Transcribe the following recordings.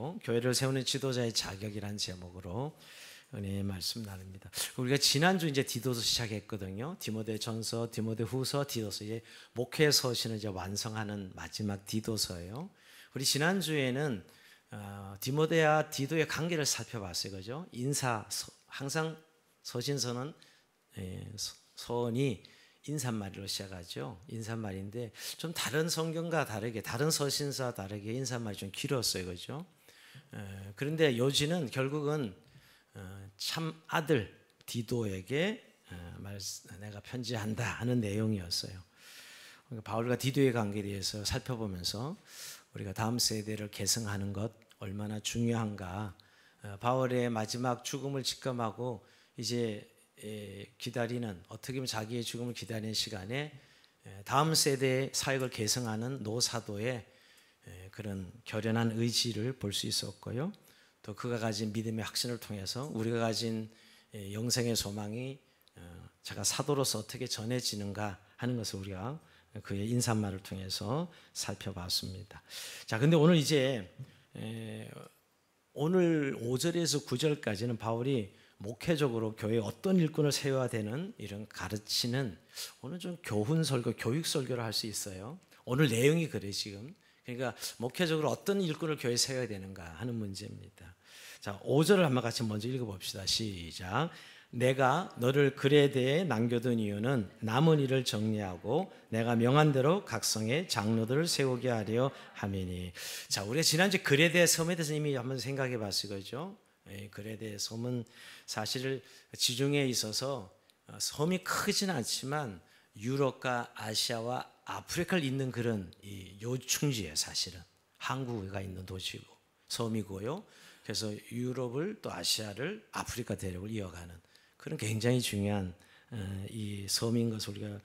가지고 교회를 세우는 지도자의 자격이라는 제목으로 은혜의 말씀 나눕니다. 우리가 지난주 이제 디도서 시작했거든요. 디모데전서, 디모데후서, 디도서, 이제 목회 서신을 이제 완성하는 마지막 디도서예요. 우리 지난주에는 디모데와 디도의 관계를 살펴봤어요, 그죠? 항상 서신서는 서원이 인사말로 시작하죠. 인사말인데 좀 다른 성경과 다르게, 다른 서신서와 다르게 인사말이 좀 길었어요, 그죠? 그런데 요지는 결국은 참 아들 디도에게 내가 편지한다 하는 내용이었어요. 바울과 디도의 관계에 대해서 살펴보면서 우리가 다음 세대를 계승하는 것 얼마나 중요한가, 바울의 마지막 죽음을 직감하고 이제 기다리는, 어떻게 보면 자기의 죽음을 기다리는 시간에 다음 세대의 사역을 계승하는 노사도의 그런 결연한 의지를 볼 수 있었고요. 또 그가 가진 믿음의 확신을 통해서 우리가 가진 영생의 소망이 제가 사도로서 어떻게 전해지는가 하는 것을 우리가 그의 인사말을 통해서 살펴봤습니다. 자, 근데 오늘 이제 오늘 5절에서 9절까지는 바울이 목회적으로 교회에 어떤 일꾼을 세워야 되는 이런 가르치는, 오늘 좀 교훈 설교, 교육 설교를 할 수 있어요. 오늘 내용이 그래 지금. 그러니까 목회적으로 어떤 일꾼을 교회에 세워야 되는가 하는 문제입니다. 자, 5절을 한번 같이 먼저 읽어봅시다. 시작. 내가 너를 그레데에 남겨둔 이유는 남은 일을 정리하고 내가 명한 대로 각 성에 장로들을 세우게 하려 함이니. 자, 우리가 지난주 그레데 섬에 대해서 이미 한번 생각해 봤어요, 그죠? 그레데 섬은 사실 지중해에 있어서 섬이 크지는 않지만 유럽과 아시아와 아프리카를 잇는 그런 요충지예요. 사실은 항구가 있는 도시고 섬이고요. 그래서 유럽을 또 아시아를 아프리카 대륙을 이어가는 그런 굉장히 중요한 이 섬인 것을 우리가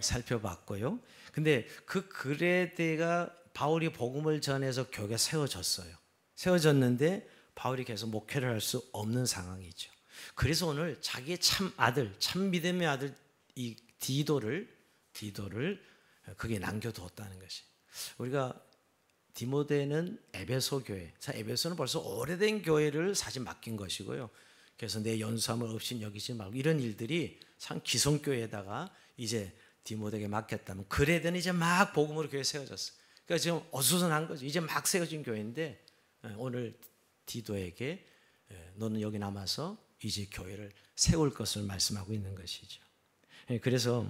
살펴봤고요. 근데 그 그레데가 바울이 복음을 전해서 교회가 세워졌어요. 세워졌는데 바울이 계속 목회를 할 수 없는 상황이죠. 그래서 오늘 자기의 참 아들, 참 믿음의 아들 이 디도를 그게 남겨두었다는 것이. 우리가 디모데는 에베소 교회, 자, 에베소는 벌써 오래된 교회를 사실 맡긴 것이고요. 그래서 내 연수함을 없이 여기지 말고 이런 일들이 참 기성교회에다가 이제 디모데에게 맡겼다면, 그레데는 이제 막 복음으로 교회 세워졌어요. 그러니까 지금 어수선한 거죠. 이제 막 세워진 교회인데 오늘 디도에게 너는 여기 남아서 이제 교회를 세울 것을 말씀하고 있는 것이죠. 그래서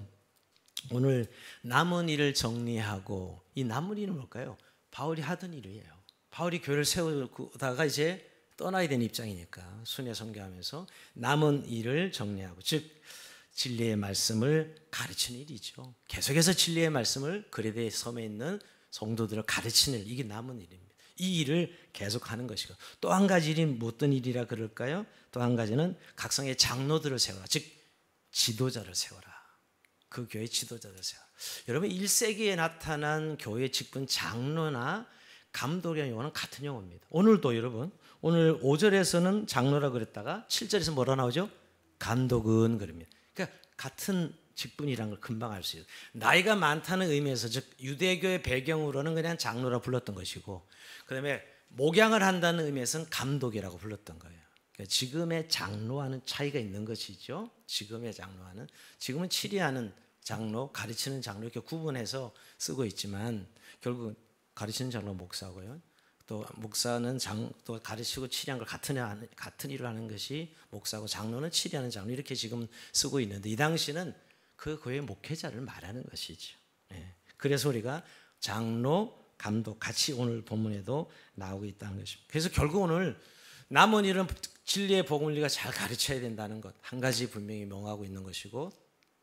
오늘 남은 일을 정리하고, 이 남은 일은 뭘까요? 바울이 하던 일이에요. 바울이 교회를 세우다가 이제 떠나야 되는 입장이니까 순회 선교하면서 남은 일을 정리하고, 즉 진리의 말씀을 가르치는 일이죠. 계속해서 진리의 말씀을 그레데 섬에 있는 성도들을 가르치는 일, 이게 남은 일입니다. 이 일을 계속하는 것이고, 또 한 가지 일이 어떤 일이라 그럴까요? 또 한 가지는 각성의 장로들을 세워라, 즉 지도자를 세워라. 그 교회 지도자를 세워라. 여러분 1세기에 나타난 교회 직분 장로나 감독이라는 용어는 같은 용어입니다. 오늘도 여러분, 오늘 5절에서는 장로라 그랬다가 7절에서 뭐라 나오죠? 감독은 그럽니다. 그러니까 같은 직분이라는 걸 금방 알 수 있어요. 나이가 많다는 의미에서, 즉 유대교의 배경으로는 그냥 장로라 불렀던 것이고, 그 다음에 목양을 한다는 의미에서는 감독이라고 불렀던 거예요. 그러니까 지금의 장로와는 차이가 있는 것이죠. 지금의 장로와는, 지금은 치리하는 장로, 가르치는 장로 이렇게 구분해서 쓰고 있지만 결국 가르치는 장로 목사고요. 또 목사는 또 가르치고 치리한 걸 같은 일을 하는 것이 목사고, 장로는 치리하는 장로, 이렇게 지금 쓰고 있는데 이 당시는 그 교회 목회자를 말하는 것이죠. 그래서 우리가 장로, 감독 같이 오늘 본문에도 나오고 있다는 것입니다. 그래서 결국 오늘 남은 일은 진리의 복음을 우리가 잘 가르쳐야 된다는 것 한 가지 분명히 명하고 있는 것이고,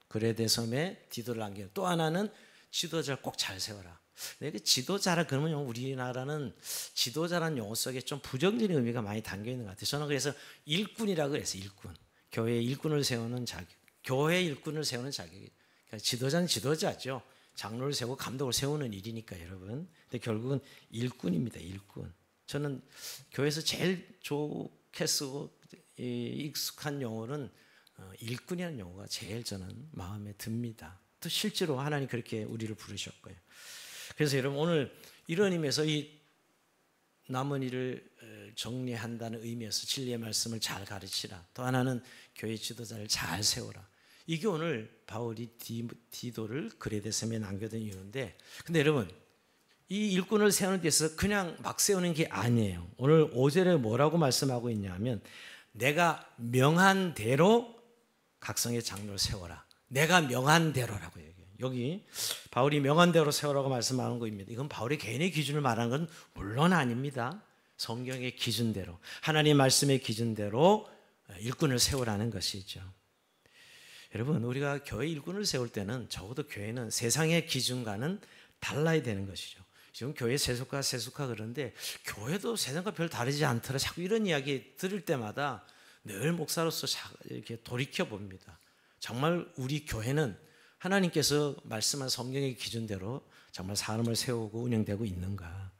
그레데 섬에 디도를 남기는, 또 하나는 지도자를 꼭 잘 세워라. 근데 지도자라 그러면 우리나라는 지도자라는 용어 속에 좀 부정적인 의미가 많이 담겨 있는 것 같아요. 저는 그래서 일꾼이라고 했어요. 일꾼. 교회의 일꾼을 세우는 자격. 교회의 일꾼을 세우는 자격이. 그러니까 지도자는 지도자죠. 장로를 세우고 감독을 세우는 일이니까 여러분. 근데 결국은 일꾼입니다. 일꾼. 저는 교회에서 제일 좋게 쓰고 익숙한 용어는 일꾼이라는 용어가 제일 저는 마음에 듭니다. 또 실제로 하나님 그렇게 우리를 부르셨고요. 그래서 여러분 오늘 이런 의미에서 이 남은 일을 정리한다는 의미에서 진리의 말씀을 잘 가르치라. 또 하나는 교회 지도자를 잘 세워라. 이게 오늘 바울이 디도를 그레데섬에 남겨둔 이유인데, 근데 여러분 이 일꾼을 세우는 데서 그냥 막 세우는 게 아니에요. 오늘 5절에 뭐라고 말씀하고 있냐면 내가 명한 대로 각성의 장로를 세워라. 내가 명한 대로라고 얘기해요. 여기 바울이 명한 대로 세우라고 말씀하는 겁니다. 이건 바울의 개인의 기준을 말하는 건 물론 아닙니다. 성경의 기준대로, 하나님 말씀의 기준대로 일꾼을 세우라는 것이죠. 여러분, 우리가 교회 일꾼을 세울 때는 적어도 교회는 세상의 기준과는 달라야 되는 것이죠. 지금 교회 세속화 그러는데 교회도 세상과 별 다르지 않더라. 자꾸 이런 이야기 들을 때마다 늘 목사로서 이렇게 돌이켜 봅니다. 정말 우리 교회는 하나님께서 말씀한 성경의 기준대로 정말 사람을 세우고 운영되고 있는가?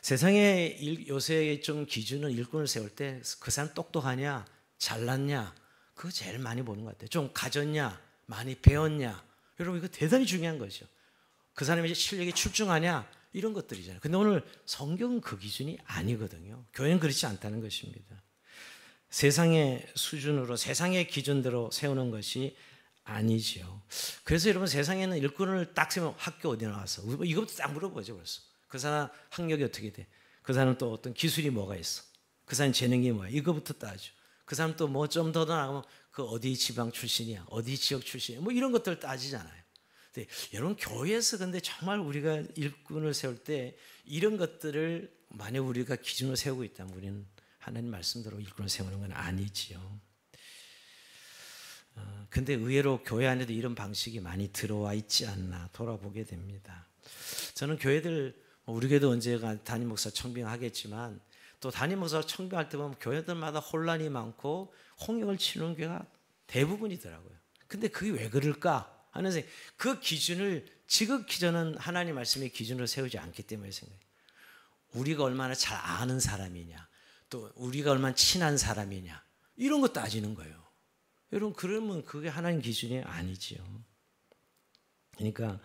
세상의 요새의 좀 기준은 일꾼을 세울 때 그 사람 똑똑하냐, 잘났냐, 그거 제일 많이 보는 것 같아요. 좀 가졌냐, 많이 배웠냐. 여러분 이거 대단히 중요한 거죠. 그 사람의 실력이 출중하냐, 이런 것들이잖아요. 근데 오늘 성경은 그 기준이 아니거든요. 교회는 그렇지 않다는 것입니다. 세상의 수준으로, 세상의 기준대로 세우는 것이 아니지요. 그래서 여러분 세상에는 일꾼을 딱 세우면 학교 어디 나왔어? 이것부터 딱 물어보죠 벌써. 그 사람 학력이 어떻게 돼? 그 사람 또 어떤 기술이 뭐가 있어? 그 사람 재능이 뭐야? 이거부터 따져. 그 사람 또 뭐 좀 더 나가면 그 어디 지방 출신이야? 어디 지역 출신이야? 뭐 이런 것들 따지잖아요. 근데 여러분 교회에서 근데 정말 우리가 일꾼을 세울 때 이런 것들을 만약 우리가 기준을 세우고 있다면 우리는 하나님 말씀대로 일꾼을 세우는 건 아니지요. 근데 의외로 교회 안에도 이런 방식이 많이 들어와 있지 않나 돌아보게 됩니다. 저는 교회들, 우리 교회도 언제가 담임 목사 청빙하겠지만 또 담임 목사 청빙할 때 보면 교회들마다 혼란이 많고 홍역을 치는 교회가 대부분이더라고요. 근데 그게 왜 그럴까 하는 생각, 그 기준을 지극히 저는 하나님 말씀의 기준으로 세우지 않기 때문에 생각해요. 우리가 얼마나 잘 아는 사람이냐, 또 우리가 얼마나 친한 사람이냐, 이런 거 따지는 거예요. 여러분 그러면 그게 하나님 기준이 아니지요. 그러니까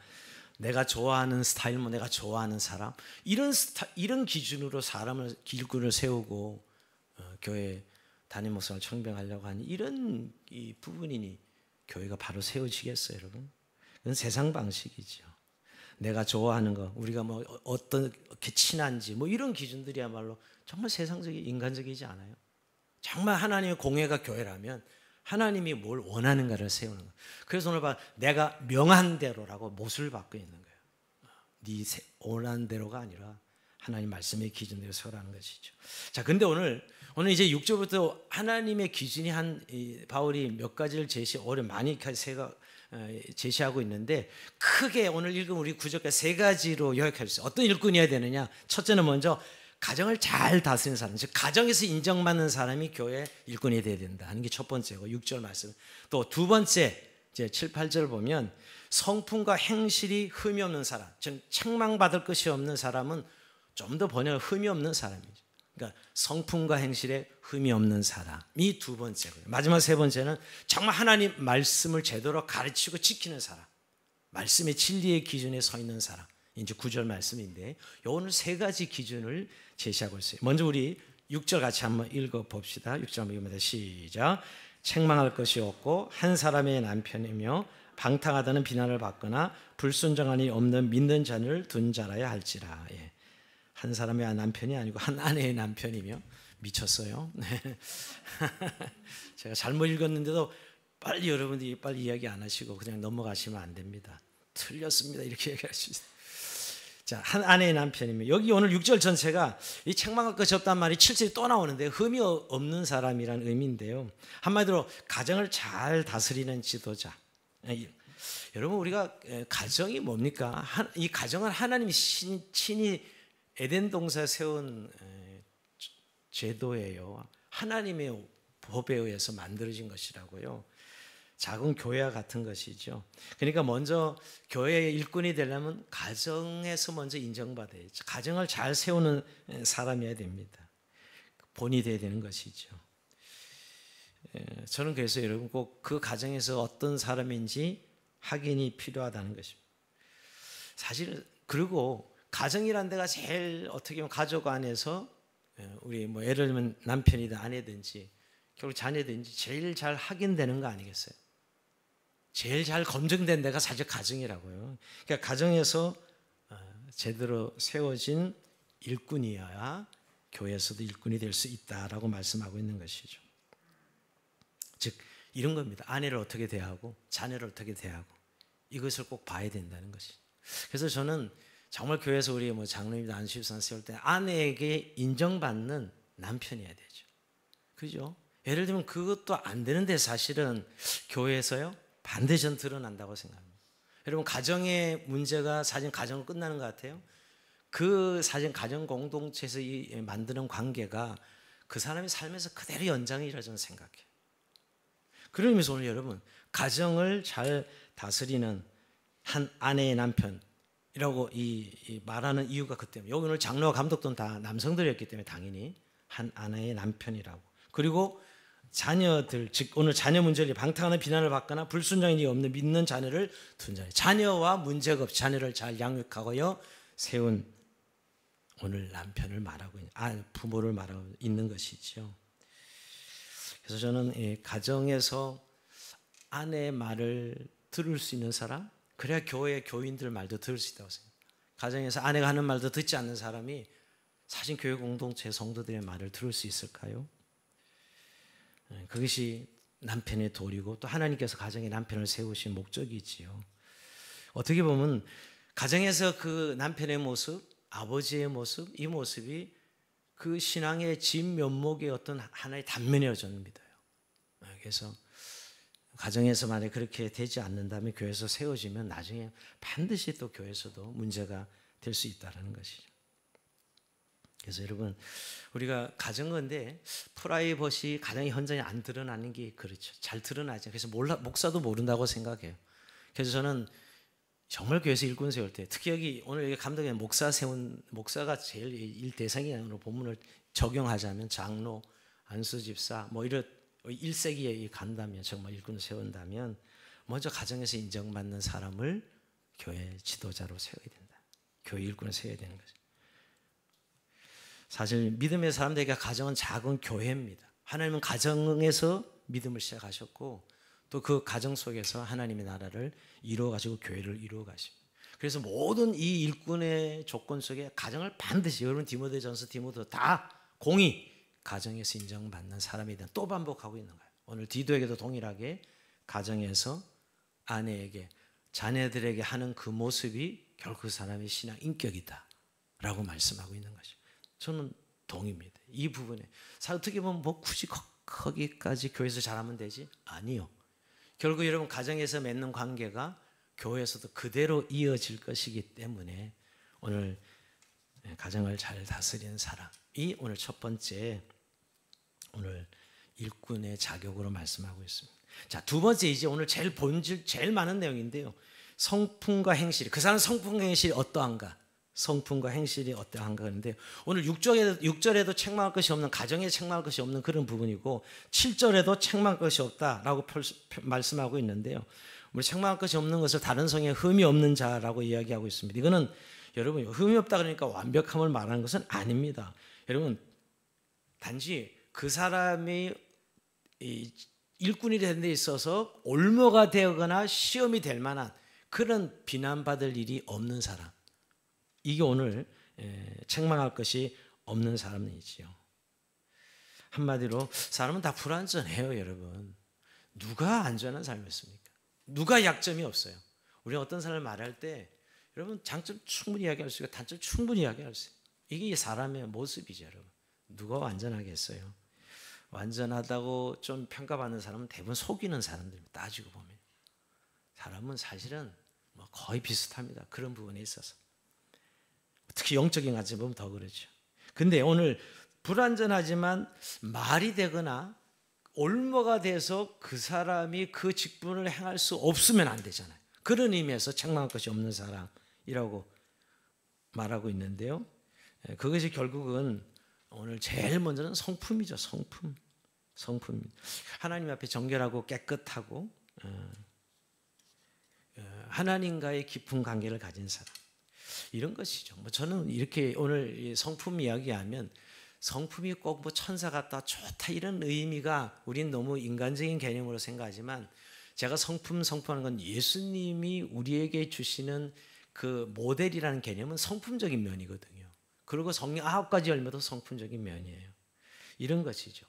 내가 좋아하는 스타일, 뭐 내가 좋아하는 사람, 이런 기준으로 사람을 일꾼을 세우고 교회 담임 목사를 청빙하려고 하는 이런 이 부분이니 교회가 바로 세워지겠어요, 여러분? 그건 세상 방식이죠. 내가 좋아하는 거, 우리가 뭐 어떻게 친한지, 뭐 이런 기준들이야말로 정말 세상적인 인간적이지 않아요. 정말 하나님의 공예가 교회라면 하나님이 뭘 원하는가를 세우는 거예요. 그래서 오늘 봐, 내가 명한 대로라고 못을 받고 있는 거예요. 네 원하는 대로가 아니라 하나님 말씀의 기준대로 세우라는 것이죠. 자, 근데 오늘 이제 6절부터 하나님의 기준이 바울이 몇 가지를 많이 제시하고 있는데 크게 오늘 읽은 우리 9절까지 세 가지로 요약할 수 있어요. 어떤 일꾼이어야 되느냐? 첫째는 먼저 가정을 잘 다스리는 사람, 즉 가정에서 인정받는 사람이 교회 일꾼이 되어야 된다 하는 게 첫 번째고 6절 말씀. 또 두 번째 이제 7, 8절 보면 성품과 행실이 흠이 없는 사람, 즉 책망받을 것이 없는 사람은 좀 더 번역을 흠이 없는 사람이죠. 그러니까 성품과 행실에 흠이 없는 사람이 두 번째고요. 마지막 세 번째는 정말 하나님 말씀을 제대로 가르치고 지키는 사람, 말씀의 진리의 기준에 서 있는 사람. 이제 9절 말씀인데 오늘 세 가지 기준을 제시하고 있어요. 먼저 우리 6절 같이 한번 읽어봅시다. 6절 한번 읽습니다. 시작. 책망할 것이 없고 한 사람의 남편이며 방탕하다는 비난을 받거나 불순종함이 없는 믿는 자를 둔 자라야 할지라. 예. 한 사람의 남편이 아니고 한 아내의 남편이며 미쳤어요. 네. 제가 잘못 읽었는데도 빨리 여러분들이 빨리 이야기 안 하시고 그냥 넘어가시면 안 됩니다. 틀렸습니다. 이렇게 얘기할 수 있어요. 자, 한 아내의 남편이면 여기 오늘 6절 전체가 이 책망할 것이 없단 말이 7절이 또 나오는데 흠이 없는 사람이라는 의미인데요. 한마디로 가정을 잘 다스리는 지도자. 여러분 우리가 가정이 뭡니까? 이 가정은 하나님이 친히 에덴 동산에 세운 제도예요. 하나님의 법에 의해서 만들어진 것이라고요. 작은 교회와 같은 것이죠. 그러니까 먼저 교회의 일꾼이 되려면 가정에서 먼저 인정받아야죠. 가정을 잘 세우는 사람이어야 됩니다. 본이 되어야 되는 것이죠. 저는 그래서 여러분 꼭 그 가정에서 어떤 사람인지 확인이 필요하다는 것입니다. 사실 그리고 가정이란 데가 제일 어떻게 보면 가족 안에서 우리 뭐 예를 들면 남편이든 아내든지 결국 자녀든지 제일 잘 확인되는 거 아니겠어요? 제일 잘 검증된 데가 사실 가정이라고요. 그러니까 가정에서 제대로 세워진 일꾼이어야 교회에서도 일꾼이 될 수 있다라고 말씀하고 있는 것이죠. 즉 이런 겁니다. 아내를 어떻게 대하고 자녀를 어떻게 대하고 이것을 꼭 봐야 된다는 것이. 그래서 저는 정말 교회에서 우리 뭐 장로님들 안수집산 세울 때 아내에게 인정받는 남편이어야 되죠. 그죠? 예를 들면 그것도 안 되는데 사실은 교회에서요 반드시 전 드러난다고 생각합니다. 여러분 가정의 문제가 사실 가정으로 끝나는 것 같아요. 그 사실 가정 공동체에서 만드는 관계가 그 사람의 삶에서 그대로 연장이라 저는 생각해요. 그런 의미에서 오늘 여러분 가정을 잘 다스리는 한 아내의 남편이라고 말하는 이유가 그 때문에 여기 오늘 장로와 감독들은 다 남성들이었기 때문에 당연히 한 아내의 남편이라고. 그리고 자녀들, 즉 오늘 자녀 문제를 방탕하는 비난을 받거나 불순종이 없는 믿는 자녀를 둔 자녀와 문제가 없이 자녀를 잘 양육하고요 세운 오늘 남편을 말하고 부모를 말하고 있는 것이죠. 그래서 저는 이 가정에서 아내의 말을 들을 수 있는 사람, 그래야 교회 교인들 말도 들을 수 있다고 생각해요. 가정에서 아내가 하는 말도 듣지 않는 사람이 사실 교회 공동체 성도들의 말을 들을 수 있을까요? 그것이 남편의 도리고 또 하나님께서 가정에 남편을 세우신 목적이지요. 어떻게 보면 가정에서 그 남편의 모습, 아버지의 모습, 이 모습이 그 신앙의 진면목의 어떤 하나의 단면이라고 저는 믿어요. 그래서 가정에서 만약에 그렇게 되지 않는다면 교회에서 세워지면 나중에 반드시 또 교회에서도 문제가 될 수 있다는 것이죠. 그래서 여러분 우리가 가정건데 프라이버시 가정의 현장이 안 드러나는 게 그렇죠. 잘 드러나죠. 그래서 목사도 모른다고 생각해요. 그래서 저는 정말 교회에서 일꾼 세울 때 특히 여기 오늘 여기 감독의 목사가 제일 일 대상이라는 본문을 적용하자면 장로, 안수집사 뭐 이런 1세기에 간다면 정말 일꾼을 세운다면 먼저 가정에서 인정받는 사람을 교회 지도자로 세워야 된다. 교회 일꾼을 세워야 되는 거죠. 사실 믿음의 사람들에게 가정은 작은 교회입니다. 하나님은 가정에서 믿음을 시작하셨고 또 그 가정 속에서 하나님의 나라를 이루어 가지고 교회를 이루어 가십니다. 그래서 모든 이 일꾼의 조건 속에 가정을 반드시 여러분 디모데전서 다 공의 가정에서 인정받는 사람이 된 또 반복하고 있는 거예요. 오늘 디도에게도 동일하게 가정에서 아내에게 자녀들에게 하는 그 모습이 결국 그 사람의 신앙 인격이다라고 말씀하고 있는 것이죠. 저는 동의입니다. 이 부분에 어떻게 보면 뭐 굳이 거기까지 교회에서 잘하면 되지? 아니요. 결국 여러분 가정에서 맺는 관계가 교회에서도 그대로 이어질 것이기 때문에 오늘 가정을 잘 다스리는 사람이 오늘 첫 번째 오늘 일꾼의 자격으로 말씀하고 있습니다. 자, 두 번째 이제 오늘 제일 본질 제일 많은 내용인데요. 성품과 행실. 그 사람 성품과 행실이 어떠한가? 성품과 행실이 어떠한가 하는데 오늘 6절에도 책망할 것이 없는 가정에 책망할 것이 없는 그런 부분이고 7절에도 책망할 것이 없다라고 말씀하고 있는데요. 우리 책망할 것이 없는 것을 다른 성에 흠이 없는 자라고 이야기하고 있습니다. 이거는 여러분 흠이 없다 그러니까 완벽함을 말하는 것은 아닙니다. 여러분 단지 그 사람이 일꾼이 되는 데 있어서 올무가 되거나 시험이 될 만한 그런 비난받을 일이 없는 사람, 이게 오늘 책망할 것이 없는 사람이지요. 한마디로 사람은 다 불완전해요. 여러분 누가 안전한 삶이었습니까? 누가 약점이 없어요? 우리가 어떤 사람을 말할 때 여러분 장점 충분히 이야기할 수 있고 단점 충분히 이야기할 수 있어요. 이게 사람의 모습이죠. 여러분 누가 완전하겠어요? 완전하다고 좀 평가받는 사람은 대부분 속이는 사람들입니다. 따지고 보면 사람은 사실은 뭐 거의 비슷합니다. 그런 부분에 있어서 특히 영적인 관점 보면 더 그렇죠. 근데 오늘 불완전하지만 말이 되거나 올무가 돼서 그 사람이 그 직분을 행할 수 없으면 안 되잖아요. 그런 의미에서 책망할 것이 없는 사람이라고 말하고 있는데요. 그것이 결국은 오늘 제일 먼저는 성품이죠. 성품. 하나님 앞에 정결하고 깨끗하고 하나님과의 깊은 관계를 가진 사람. 이런 것이죠. 뭐 저는 이렇게 오늘 이 성품 이야기하면 성품이 꼭 뭐 천사 같다, 좋다 이런 의미가 우린 너무 인간적인 개념으로 생각하지만 제가 성품하는 건 예수님이 우리에게 주시는 그 모델이라는 개념은 성품적인 면이거든요. 그리고 성령 9가지 열매도 성품적인 면이에요. 이런 것이죠.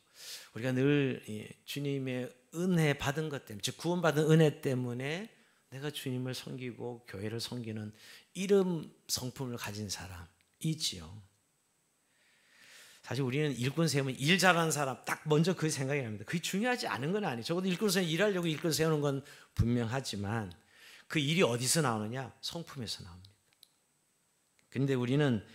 우리가 늘 주님의 은혜 받은 것 때문에, 즉 구원받은 은혜 때문에 내가 주님을 섬기고 교회를 섬기는 이런 성품을 가진 사람이지요. 사실 우리는 일꾼 세우면 일 잘하는 사람 딱 먼저 그 생각이 납니다. 그게 중요하지 않은 건 아니에요. 적어도 일꾼 세우면 일하려고 일꾼 세우는 건 분명하지만 그 일이 어디서 나오느냐? 성품에서 나옵니다. 그런데 우리는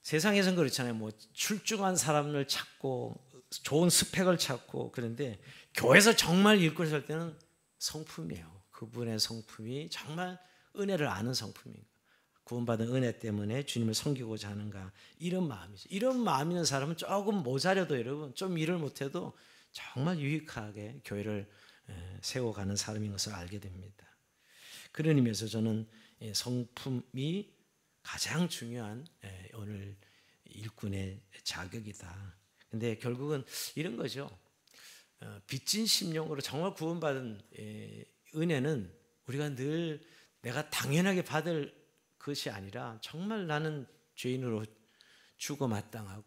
세상에서는 그렇잖아요. 뭐 출중한 사람을 찾고 좋은 스펙을 찾고 그런데 교회에서 정말 일꾼을 세울 때는 성품이에요. 그분의 성품이 정말 은혜를 아는 성품인가, 구원받은 은혜 때문에 주님을 섬기고자 하는가, 이런 마음이죠. 이런 마음 있는 사람은 조금 모자려도 여러분 좀 일을 못해도 정말 유익하게 교회를 세워가는 사람인 것을 알게 됩니다. 그런 의미에서 저는 성품이 가장 중요한 오늘 일꾼의 자격이다. 근데 결국은 이런 거죠. 빚진 심령으로 정말 구원받은 은혜는 우리가 늘 내가 당연하게 받을 것이 아니라 정말 나는 죄인으로 죽어 마땅하고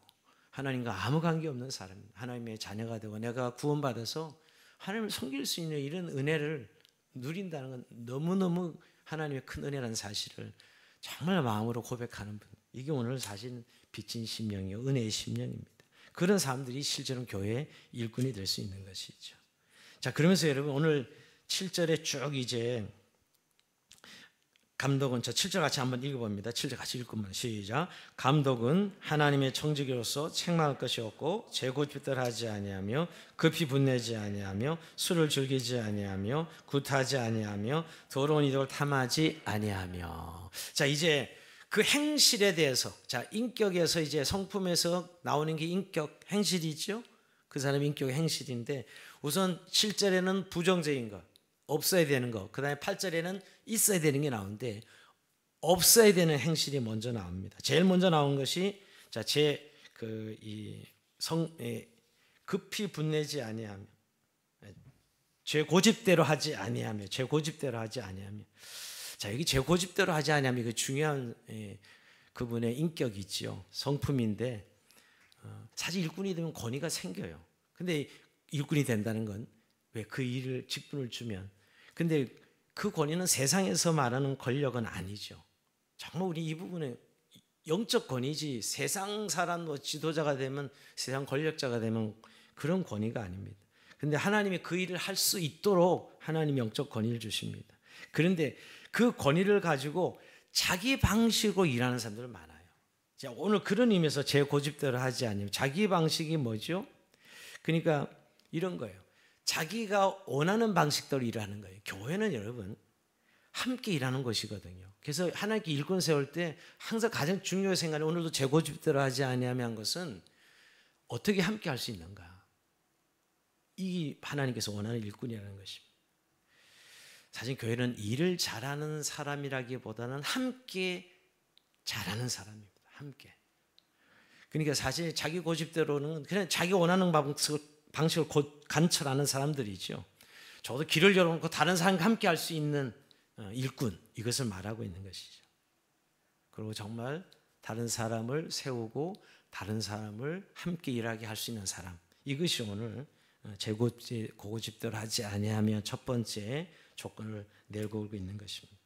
하나님과 아무 관계없는 사람입니다. 하나님의 자녀가 되고 내가 구원받아서 하나님을 섬길 수 있는 이런 은혜를 누린다는 건 너무너무 하나님의 큰 은혜라는 사실을 정말 마음으로 고백하는 분, 이게 오늘 사실 빚진 심령이요 은혜의 심령입니다. 그런 사람들이 실제로 교회의 일꾼이 될 수 있는 것이죠. 자, 그러면서 여러분 오늘 7절에 쭉 이제 감독은, 저 7절 같이 한번 읽어봅니다. 7절 같이 읽으면 시작. 감독은 하나님의 청지기로서 책망할 것이 없고 재고집들 하지 아니하며 급히 분내지 아니하며 술을 즐기지 아니하며 굿하지 아니하며 더러운 이득을 탐하지 아니하며. 자, 이제 그 행실에 대해서, 자, 인격에서 이제 성품에서 나오는 게 인격 행실이죠. 그 사람의 인격 행실인데 우선 7절에는 부정적인 것, 없어야 되는 거, 그 다음에 8절에는 있어야 되는 게 나오는데 없어야 되는 행실이 먼저 나옵니다. 제일 먼저 나온 것이, 자, 급히 분내지 아니하며, 제 고집대로 하지 아니하며, 제 고집대로 하지 아니하며. 자, 여기 제 고집대로 하지 아니하며 그 중요한 그분의 인격이죠. 성품인데 사실 일꾼이 되면 권위가 생겨요. 근데 일꾼이 된다는 건 왜 그 일을 직분을 주면, 근데 그 권위는 세상에서 말하는 권력은 아니죠. 정말 우리 이 부분에 영적 권위지 세상 사람 뭐 지도자가 되면, 세상 권력자가 되면 그런 권위가 아닙니다. 근데 하나님이 그 일을 할 수 있도록 하나님이 영적 권위를 주십니다. 그런데 그 권위를 가지고 자기 방식으로 일하는 사람들은 많아요. 자, 오늘 그런 의미에서 제 고집대로 하지 않으면, 자기 방식이 뭐죠? 그러니까 이런 거예요. 자기가 원하는 방식대로 일하는 거예요. 교회는 여러분 함께 일하는 것이거든요. 그래서 하나님께 일꾼 세울 때 항상 가장 중요한 생각이, 오늘도 제 고집대로 하지 아니하며 한 것은 어떻게 함께 할 수 있는가. 이 하나님께서 원하는 일꾼이라는 것입니다. 사실 교회는 일을 잘하는 사람이라기보다는 함께 잘하는 사람입니다. 함께. 그러니까 사실 자기 고집대로는 그냥 자기 원하는 방식을 관철하는 사람들이죠. 저도 길을 열어놓고 다른 사람과 함께 할 수 있는 일꾼, 이것을 말하고 있는 것이죠. 그리고 정말 다른 사람을 세우고 다른 사람을 함께 일하게 할 수 있는 사람, 이것이 오늘 제 고집대로 하지 아니하며 첫 번째 조건을 내걸고 있는 것입니다.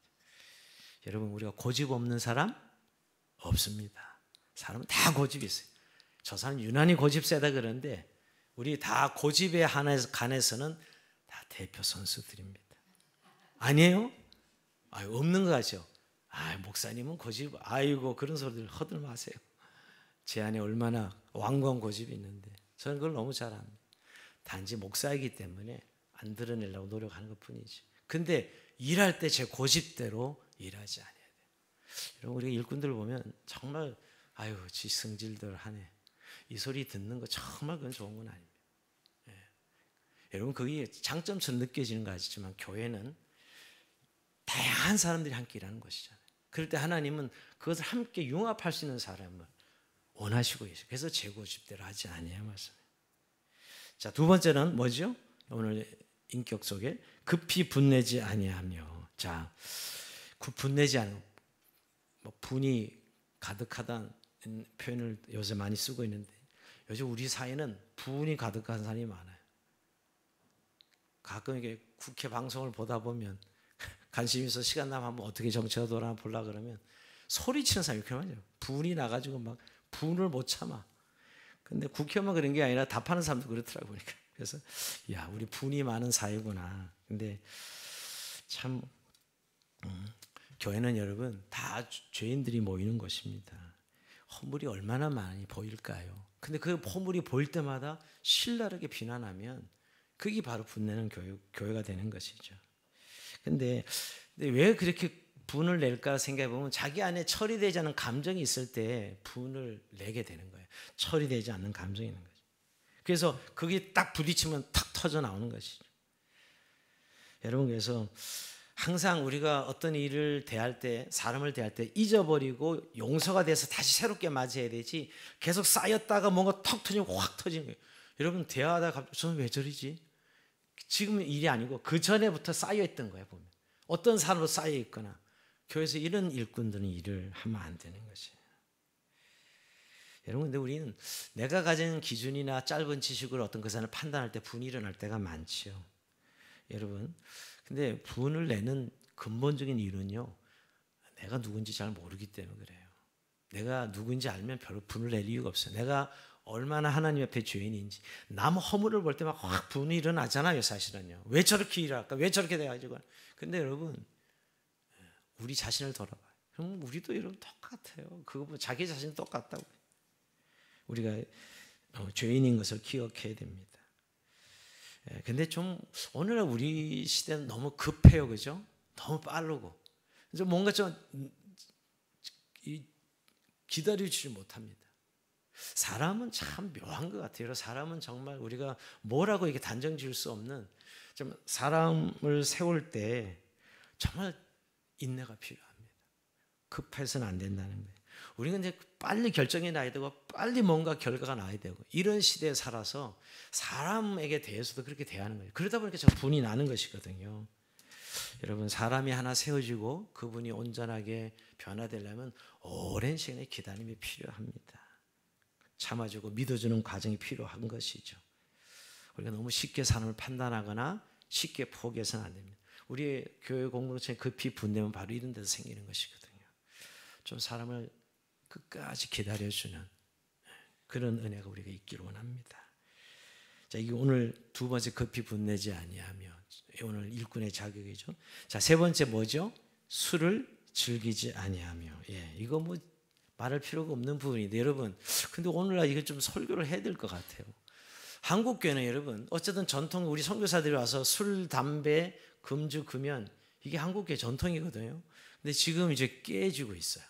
여러분, 우리가 고집 없는 사람 없습니다. 사람은 다 고집이 있어요. 저 사람 유난히 고집 세다 그러는데 우리 다 고집에 관해서는 다 대표 선수들입니다. 아니에요? 없는 것 같죠? 목사님은 고집, 아이고 그런 소리들 허들 마세요. 제 안에 얼마나 완고한 고집이 있는데 저는 그걸 너무 잘 압니다. 단지 목사이기 때문에 안 드러내려고 노력하는 것 뿐이지. 근데 일할 때 제 고집대로 일하지 않아야 돼요. 여러분, 우리가 일꾼들 보면 정말 지 성질들 하네, 이 소리 듣는 거 정말 그건 좋은 건 아닙니다. 여러분, 그게 장점처럼 느껴지는 거 아시지만 교회는 다양한 사람들이 함께 일하는 것이잖아요. 그럴 때 하나님은 그것을 함께 융합할 수 있는 사람을 원하시고 계세요. 그래서 제50대로 하지 아니에요. 말씀이에요. 자, 두 번째는 뭐죠? 오늘 인격 속에 급히 분내지 아니하며. 자, 분내지 않고 뭐 분이 가득하다는 표현을 요새 많이 쓰고 있는데 요즘 우리 사회는 분이 가득한 사람이 많아요. 가끔 이게 국회 방송을 보다 보면 관심 있어 시간 나면 한번 어떻게 정치가 돌아나 보려 그러면 소리치는 사람이 이렇게 많아요. 분이 나가지고 막 분을 못 참아. 근데 국회만 그런 게 아니라 답하는 사람도 그렇더라고 보니까. 그래서 야, 우리 분이 많은 사회구나. 근데 참 교회는 여러분 다 죄인들이 모이는 곳입니다. 허물이 얼마나 많이 보일까요? 근데 그 허물이 보일 때마다 신랄하게 비난하면 그게 바로 분내는 교회가 되는 것이죠. 근데 왜 그렇게 분을 낼까 생각해 보면 자기 안에 처리되지 않은 감정이 있을 때 분을 내게 되는 거예요. 처리되지 않는 감정이 있는 거죠. 그래서 그게 딱 부딪히면 탁 터져 나오는 것이죠. 여러분, 그래서 항상 우리가 어떤 일을 대할 때, 사람을 대할 때 잊어버리고 용서가 돼서 다시 새롭게 맞이해야 되지, 계속 쌓였다가 뭔가 턱 터지면 확 터지는 거예요. 여러분, 대화하다가 갑자기 저는 왜 저리지? 지금 일이 아니고 그 전에부터 쌓여있던 거예요. 보면 어떤 사람으로 쌓여있거나. 교회에서 이런 일꾼들은 일을 하면 안 되는 것이에요. 여러분, 근데 우리는 내가 가진 기준이나 짧은 지식으로 어떤 것을 판단할 때 분이 일어날 때가 많지요. 여러분, 근데 분을 내는 근본적인 이유는요, 내가 누군지 잘 모르기 때문에 그래요. 내가 누군지 알면 별로 분을 낼 이유가 없어요. 내가 얼마나 하나님 앞에 죄인인지. 남 허물을 볼 때만 확 분이 일어나잖아요. 사실은요. 왜 저렇게 일할까? 왜 저렇게 돼가지고. 근데 여러분, 우리 자신을 돌아봐요. 그럼 우리도 여러분 똑같아요. 그거 보면 자기 자신 똑같다고. 우리가 죄인인 것을 기억해야 됩니다. 근데 좀 오늘날 우리 시대는 너무 급해요. 그죠? 너무 빠르고. 그래서 뭔가 좀 기다려주지 못합니다. 사람은 참 묘한 것 같아요. 사람은 정말 우리가 뭐라고 이렇게 단정 지을 수 없는, 좀 사람을 세울 때 정말 인내가 필요합니다. 급해서는 안 된다는 거예요. 우리는 이제 빨리 결정이 나야 되고 빨리 뭔가 결과가 나야 되고 이런 시대에 살아서 사람에게 대해서도 그렇게 대하는 거예요. 그러다 보니까 참 분이 나는 것이거든요. 여러분, 사람이 하나 세워지고 그분이 온전하게 변화되려면 오랜 시간의 기다림이 필요합니다. 참아주고 믿어주는 과정이 필요한 것이죠. 우리가 너무 쉽게 사람을 판단하거나 쉽게 포기해서는 안 됩니다. 우리의 교회 공동체에 급히 분내면 바로 이런 데서 생기는 것이거든요. 좀 사람을 끝까지 기다려주는 그런 은혜가 우리가 있기를 원합니다. 자, 이게 오늘 두 번째 급히 분내지 아니하며, 오늘 일꾼의 자격이죠. 자, 세 번째 뭐죠? 술을 즐기지 아니하며. 예, 이거 뭐 말할 필요가 없는 부분인데 여러분, 근데 오늘날 이거 좀 설교를 해야 될 것 같아요. 한국 교회는 여러분 어쨌든 전통, 우리 선교사들이 와서 술, 담배, 금주, 금연, 이게 한국 교회 전통이거든요. 근데 지금 이제 깨지고 있어요.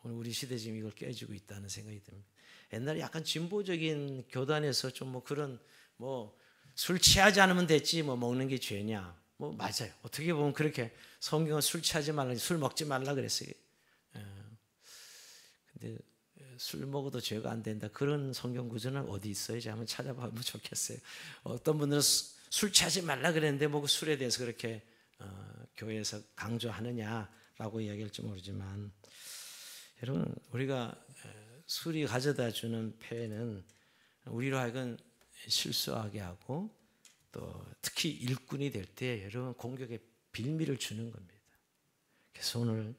오늘 우리 시대 지금 이걸 깨지고 있다는 생각이 듭니다. 옛날에 약간 진보적인 교단에서 좀 뭐 그런 뭐 술 취하지 않으면 됐지 뭐 먹는 게 죄냐, 뭐 맞아요. 어떻게 보면 그렇게 성경은 술 취하지 말라, 술 먹지 말라 그랬어요. 근데 술 먹어도 죄가 안 된다, 그런 성경 구절은 어디 있어요? 제가 한번 찾아보면 좋겠어요. 어떤 분들은 술 취하지 말라 그랬는데 뭐 술에 대해서 그렇게 교회에서 강조하느냐라고 이야기할지 모르지만, 여러분, 우리가 술이 가져다 주는 폐해는 우리로 하여금 실수하게 하고 또 특히 일꾼이 될 때 여러분 공격의 빌미를 주는 겁니다. 그래서 오늘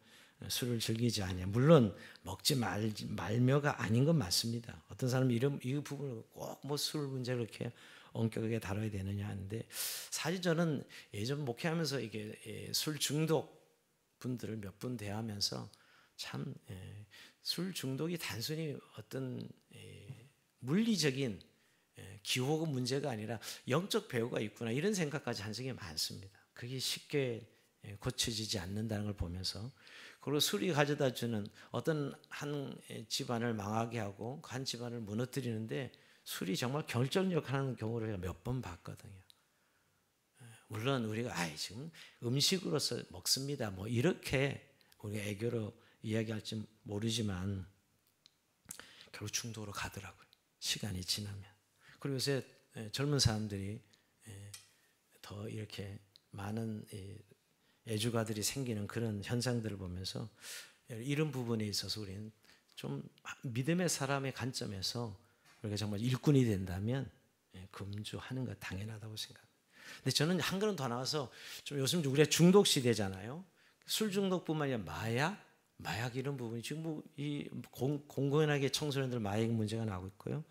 술을 즐기지 아니하. 물론 먹지 말며가 아닌 건 맞습니다. 어떤 사람이 이 부분을 꼭 뭐 술 문제를 이렇게 엄격하게 다뤄야 되느냐 하는데, 사실 저는 예전 목회하면서 이게 술 중독 분들을 몇 분 대하면서 참 술 중독이 단순히 어떤 물리적인 기호가 문제가 아니라 영적 배후가 있구나, 이런 생각까지 한 적이 많습니다. 그게 쉽게 고쳐지지 않는다는 걸 보면서, 그리고 술이 가져다 주는 어떤 한 집안을 망하게 하고 한 집안을 무너뜨리는데 술이 정말 결정력하는 경우를 몇 번 봤거든요. 물론 우리가 지금 음식으로서 먹습니다 뭐 이렇게 우리가 애교로 이야기할지 모르지만 결국 중독으로 가더라고요. 시간이 지나면. 그리고 요새 젊은 사람들이 더 이렇게 많은 애주가들이 생기는 그런 현상들을 보면서 이런 부분에 있어서 우리는 좀 믿음의 사람의 관점에서 우리가 정말 일꾼이 된다면 금주하는 것 당연하다고 생각합니다. 근데 저는 한 걸음 더 나와서 좀 요즘 우리가 중독 시대잖아요. 술 중독뿐만 아니라 마약 이런 부분이 지금 뭐 이 공공연하게 청소년들 마약 문제가 나오고 있고요.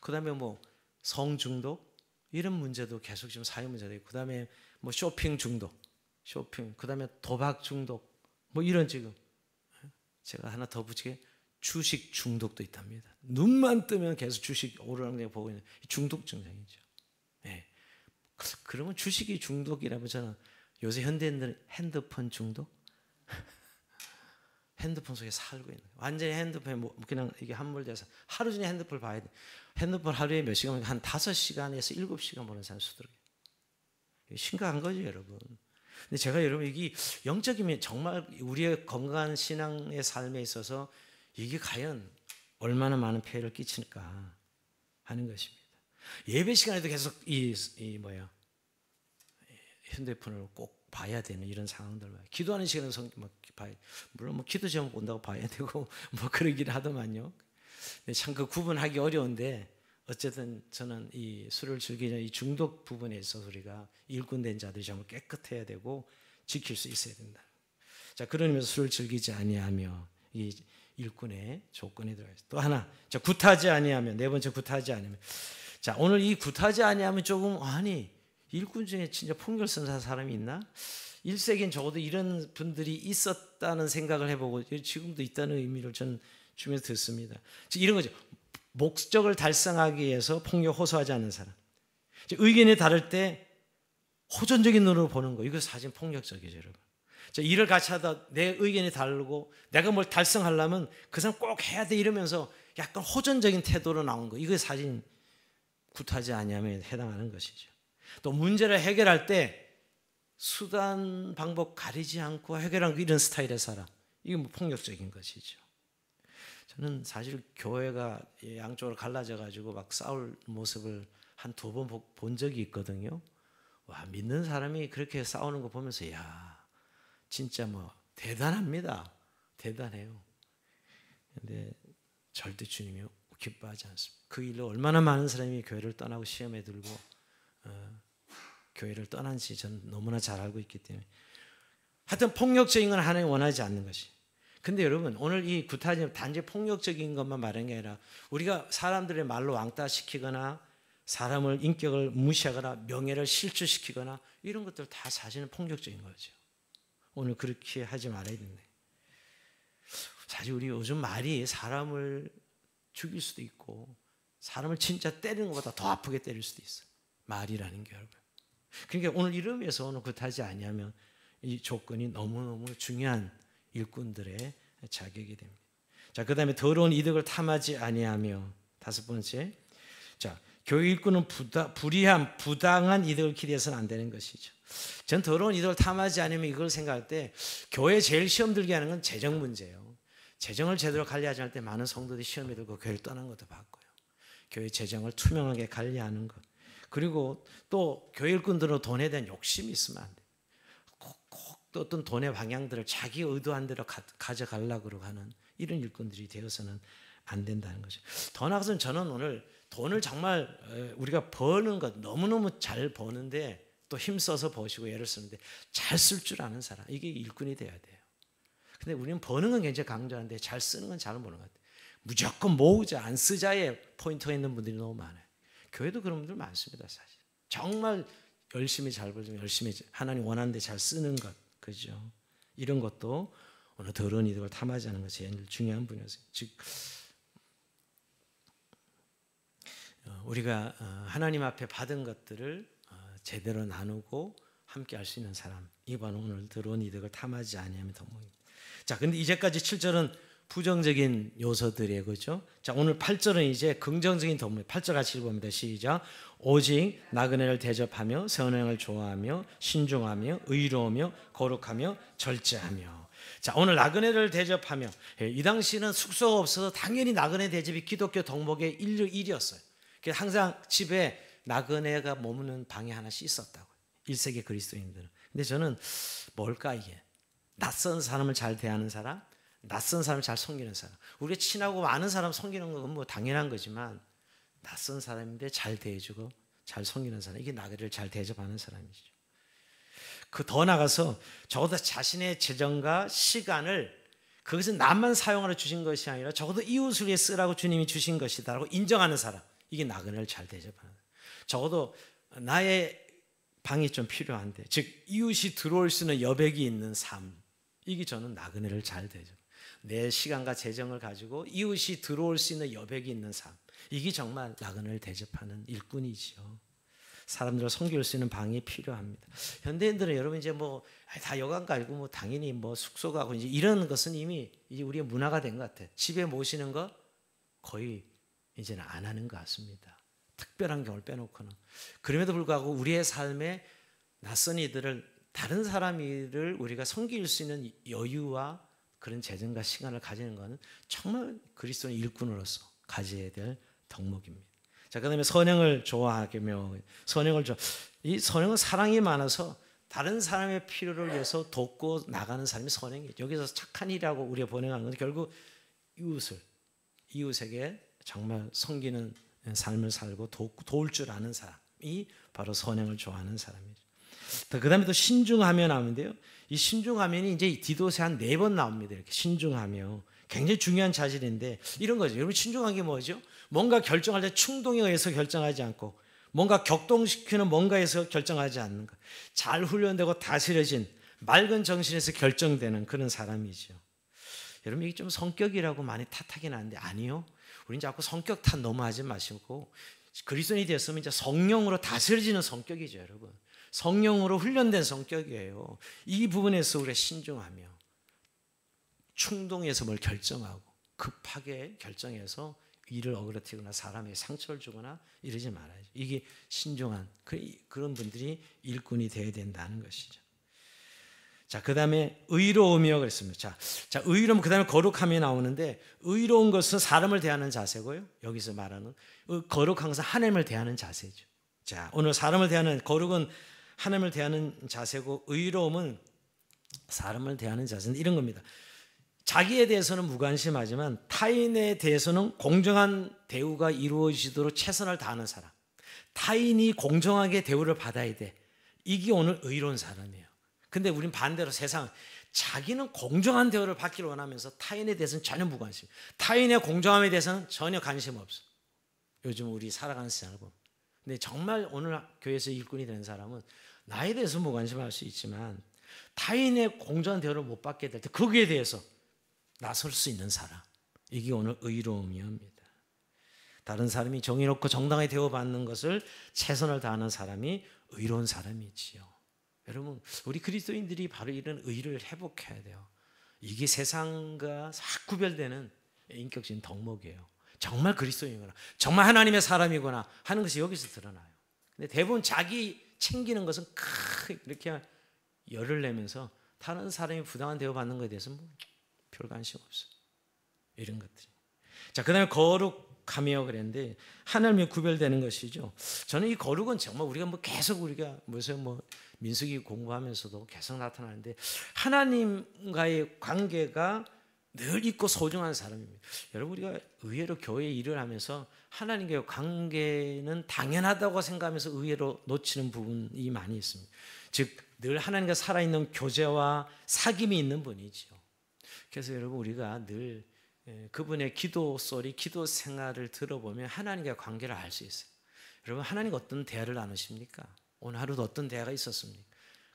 그다음에 뭐 성중독 이런 문제도 계속 지금 사회 문제도 있고, 그다음에 뭐 쇼핑 중독, 그다음에 도박 중독, 뭐 이런 지금 제가 하나 더 붙이게 주식 중독도 있답니다. 눈만 뜨면 계속 주식 오르는 게 보고 있는 중독 증상이죠. 네. 그러면 주식이 중독이라면 저는 요새 현대인들은 핸드폰 중독? 핸드폰 속에 살고 있는 거예요. 완전히 핸드폰에 뭐 그냥 이게 함몰돼서 하루 종일 핸드폰을 봐야 돼. 핸드폰 하루에 몇 시간? 한 5시간에서 7시간 보는 사람 수두룩해요. 심각한 거죠, 여러분. 근데 제가 여러분 이게 영적이면 정말 우리의 건강한 신앙의 삶에 있어서 이게 과연 얼마나 많은 폐해를 끼칠까 하는 것입니다. 예배 시간에도 계속 핸드폰을 꼭 봐야 되는 이런 상황들, 기도하는 시간에도 봐야, 물론 뭐 기도 제목 본다고 봐야 되고 뭐 그러긴 하더만요. 참 그 구분하기 어려운데 어쨌든 저는 이 술을 즐기는 이 중독 부분에 있어서 우리가 일꾼된 자들이 정말 깨끗해야 되고 지킬 수 있어야 된다. 자, 그런 의미에서 술을 즐기지 아니하며 이 일꾼의 조건이 들어가 있어요. 또 하나, 자, 굿하지 아니하면, 네 번째 굿하지 아니하면. 자, 오늘 이 굿하지 아니하면 조금 일꾼 중에 진짜 폭력선사 사람이 있나? 1세기엔 적어도 이런 분들이 있었다는 생각을 해보고 지금도 있다는 의미를 저는 주면서 듣습니다. 즉 이런 거죠. 목적을 달성하기 위해서 폭력 호소하지 않는 사람. 의견이 다를 때 호전적인 눈으로 보는 거. 이거 사실 폭력적이죠, 여러분. 일을 같이 하다 내 의견이 다르고 내가 뭘 달성하려면 그 사람 꼭 해야 돼 이러면서 약간 호전적인 태도로 나온 거. 이거 사실 굿하지 아니하면 해당하는 것이죠. 또 문제를 해결할 때 수단 방법 가리지 않고 해결하는 이런 스타일의 사람, 이게 뭐 폭력적인 것이죠. 저는 사실 교회가 양쪽으로 갈라져 가지고 막 싸울 모습을 한 2번 본 적이 있거든요. 와, 믿는 사람이 그렇게 싸우는 거 보면서 야, 진짜 뭐 대단합니다. 대단해요. 근데 절대 주님이 기뻐하지 않습니다. 그 일로 얼마나 많은 사람이 교회를 떠나고 시험에 들고 교회를 떠난지 저는 너무나 잘 알고 있기 때문에, 하여튼 폭력적인 건 하나님 원하지 않는 것이. 근데 여러분 오늘 이 굿하지 단지 폭력적인 것만 말하는 게 아니라 우리가 사람들의 말로 왕따시키거나 사람을 인격을 무시하거나 명예를 실추시키거나 이런 것들 다 사실은 폭력적인 거죠. 오늘 그렇게 하지 말아야 된다. 사실 우리 요즘 말이 사람을 죽일 수도 있고 사람을 진짜 때리는 것보다 더 아프게 때릴 수도 있어요. 말이라는 게 여러분. 그러니까 오늘 이름에서 오늘 굿하지 아니하면 이 조건이 너무너무 중요한 일꾼들의 자격이 됩니다. 자, 그 다음에 더러운 이득을 탐하지 아니하며, 5번째. 자, 교회 일꾼은 불이한 부당한 이득을 기대해서는 안 되는 것이죠. 전 더러운 이득을 탐하지 않으면 이걸 생각할 때 교회 제일 시험 들게 하는 건 재정 문제예요. 재정을 제대로 관리하지 않을 때 많은 성도들이 시험에 들고 교회를 떠난 것도 봤고요. 교회 재정을 투명하게 관리하는 것. 그리고 또 교회 일꾼들은 돈에 대한 욕심이 있으면 안 돼요. 꼭 어떤 돈의 방향들을 자기 의도한 대로 가져가려고 하는 이런 일꾼들이 되어서는 안 된다는 거죠. 더 나아가서는 저는 오늘 돈을 정말 우리가 버는 것 너무너무 잘 버는데 또 힘써서 버시고 애를 쓰는데 잘 쓸 줄 아는 사람, 이게 일꾼이 돼야 돼요. 근데 우리는 버는 건 굉장히 강조하는데 잘 쓰는 건 잘 모르는 것 같아요. 무조건 모으자 안 쓰자에 포인트가 있는 분들이 너무 많아요. 교회도 그런 분들 많습니다. 사실 정말 열심히 잘 벌고 열심히 하나님 원하는 데 잘 쓰는 것, 그죠? 이런 것도 오늘 더러운 이득을 탐하지 않는 것이 제일 중요한 분이었어요. 즉 우리가 하나님 앞에 받은 것들을 제대로 나누고 함께 할 수 있는 사람, 이번 오늘 더러운 이득을 탐하지 아니하면 덕목입니다. 자, 근데 이제까지 7절은 부정적인 요소들이에요, 그렇죠? 자, 오늘 8절은 이제 긍정적인 덕목. 8절 같이 읽어봅니다. 시작. 오직 나그네를 대접하며 선행을 좋아하며 신중하며 의로우며 거룩하며 절제하며. 자, 오늘 나그네를 대접하며, 이 당시는 숙소가 없어서 당연히 나그네 대접이 기독교 덕목의 일이었어요. 그래서 항상 집에 나그네가 머무는 방이 하나씩 있었다고. 1세기 그리스도인들은. 근데 저는 뭘까 이게? 낯선 사람을 잘 대하는 사람, 낯선 사람을 잘 섬기는 사람. 우리가 친하고 아는 사람 섬기는 건 뭐 당연한 거지만 낯선 사람인데 잘 대해주고 잘 섬기는 사람, 이게 나그네를 잘 대접하는 사람이죠. 그 더 나가서 적어도 자신의 재정과 시간을 그것은 나만 사용하러 주신 것이 아니라 적어도 이웃을 위해 쓰라고 주님이 주신 것이다라고 인정하는 사람, 이게 나그네를 잘 대접하는. 적어도 나의 방이 좀 필요한데, 즉 이웃이 들어올 수 있는 여백이 있는 삶, 이게 저는 나그네를 잘 대접. 내 시간과 재정을 가지고 이웃이 들어올 수 있는 여백이 있는 삶, 이게 정말 나그네를 대접하는 일꾼이지요. 사람들을 섬길 수 있는 방이 필요합니다. 현대인들은 여러분 이제 뭐 다 여관 갈고 뭐 당연히 뭐 숙소 가고 이제 이런 것은 이미 이제 우리의 문화가 된 것 같아요. 집에 모시는 거 거의 이제는 안 하는 것 같습니다. 특별한 경우를 빼놓고는. 그럼에도 불구하고 우리의 삶에 낯선 이들을, 다른 사람을 우리가 섬길 수 있는 여유와 그런 재정과 시간을 가지는 것은 정말 그리스도의 일꾼으로서 가져야 될 덕목입니다. 자, 그다음에 선행을 좋아하며, 이 선행은 사랑이 많아서 다른 사람의 필요를 위해서 돕고 나가는 사람이 선행이에요. 여기서 착한 일이라고 우리가 번역하는 건 결국 이웃에게 정말 섬기는 삶을 살고 도울 줄 아는 사람이 바로 선행을 좋아하는 사람이죠. 그 다음에 또 신중하며 나오는데요. 이 신중하면이 이제 디도세 한 4번 나옵니다. 이렇게 신중하며. 굉장히 중요한 자질인데 이런 거죠. 여러분, 신중한 게 뭐죠? 뭔가 결정할 때 충동에 의해서 결정하지 않고 뭔가 격동시키는 뭔가에서 결정하지 않는 것. 잘 훈련되고 다스려진 맑은 정신에서 결정되는 그런 사람이죠. 여러분, 이게 좀 성격이라고 많이 탓하긴 하는데 아니요. 우린 자꾸 성격 탓 너무 하지 마시고 그리스도인이 되었으면 이제 성령으로 다스려지는 성격이죠, 여러분. 성령으로 훈련된 성격이에요. 이 부분에서 우리가 신중하며 충동에서 뭘 결정하고 급하게 결정해서 일을 어그러뜨리거나 사람에게 상처를 주거나 이러지 말아야죠. 이게 신중한 그런 분들이 일꾼이 되어야 된다는 것이죠. 자, 그 다음에 의로우며 그랬습니다. 자, 의로움, 그 다음에 거룩함이 나오는데, 의로운 것은 사람을 대하는 자세고요. 여기서 말하는 거룩한 것은 하나님을 대하는 자세죠. 자, 오늘 사람을 대하는, 거룩은 하나님을 대하는 자세고, 의로움은 사람을 대하는 자세는 이런 겁니다. 자기에 대해서는 무관심하지만 타인에 대해서는 공정한 대우가 이루어지도록 최선을 다하는 사람. 타인이 공정하게 대우를 받아야 돼. 이게 오늘 의로운 사람이에요. 근데 우린 반대로 세상, 자기는 공정한 대우를 받기를 원하면서 타인에 대해서는 전혀 무관심. 타인의 공정함에 대해서는 전혀 관심 없어. 요즘 우리 살아가는 세상을 보면. 근데 정말 오늘 교회에서 일꾼이 되는 사람은 나에 대해서 무관심할 수 있지만 타인의 공정한 대우를 못 받게 될 때 거기에 대해서 나설 수 있는 사람, 이게 오늘 의로움이옵니다. 다른 사람이 정의롭고 정당하게 대우받는 것을 최선을 다하는 사람이 의로운 사람이지요. 여러분, 우리 그리스도인들이 바로 이런 의를 회복해야 돼요. 이게 세상과 싹 구별되는 인격적인 덕목이에요. 정말 그리스도인이구나, 정말 하나님의 사람이구나 하는 것이 여기서 드러나요. 근데 대부분 자기 챙기는 것은 이렇게 열을 내면서 다른 사람이 부당한 대우받는 것에 대해서 별 관심 없어. 이런 것들이. 자, 그 다음에 거룩하며 그랬는데 하나님이 구별되는 것이죠. 저는 이 거룩은 정말 우리가 계속 우리가 민수기 공부하면서도 계속 나타나는데 하나님과의 관계가 늘 있고 소중한 사람입니다. 여러분, 우리가 의외로 교회 일을 하면서 하나님과의 관계는 당연하다고 생각하면서 의외로 놓치는 부분이 많이 있습니다. 즉, 늘 하나님과 살아있는 교제와 사귐이 있는 분이죠. 그래서 여러분, 우리가 늘 그분의 기도 소리, 기도 생활을 들어보면 하나님과의 관계를 알 수 있어요. 여러분, 하나님과 어떤 대화를 나누십니까? 오늘 하루도 어떤 대화가 있었습니까?